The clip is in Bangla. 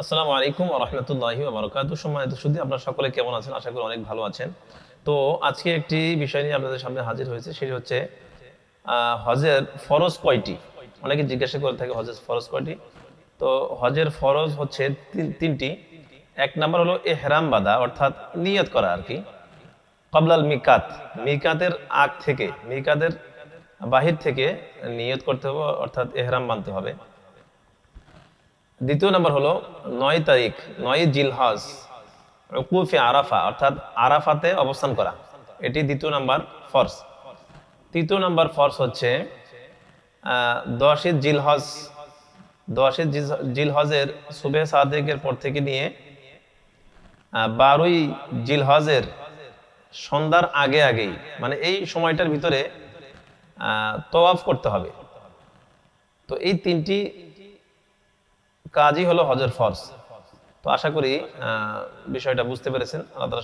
আসসালামু আলাইকুম ওয়া রাহমাতুল্লাহি ওয়া বারাকাতুহু। সম্মানিত সুধী, আপনারা সকলে কেমন আছেন? আশা করি অনেক ভালো আছেন। তো আজকে একটি বিষয় নিয়ে আপনাদের সামনে হাজির হয়েছে, সেটি হচ্ছে হজের ফরজ কয়টি? অনেকে জিজ্ঞাসা করে থাকে হজের ফরজ কয়টি? তো হজের ফরজ হচ্ছে তিনটি। এক নাম্বার হলো ইহরাম বাঁধা, অর্থাৎ নিয়ত করা আর কি। ক্বাবলাল মিকাত, মিকাতের আগ থেকে, মিকাতের বাহির থেকে নিয়ত করতে হবে, অর্থাৎ ইহরাম বাঁধতে হবে। দ্বিতীয় নাম্বার হলো ৯ তারিখ, ৯ জিলহজ, উকুফে আরাফা, অর্থাৎ আরাফাতে অবস্থান করা, এটি দ্বিতীয় নাম্বার ফরজ। তৃতীয় নাম্বার ফরজ হচ্ছে ১০ জিলহজ, ১০ জিলহজের সুবে সাদেকের পর থেকে নিয়ে ১২ জিলহজের সন্ধ্যার আগে আগেই, মানে এই সময়টার ভিতরে তওয়াফ করতে হবে। তো এই তিনটি কাজই হলো হজের ফরজ। তো আশা করি বিষয়টা বুঝতে পেরেছেন। আল্লাহ তাআলা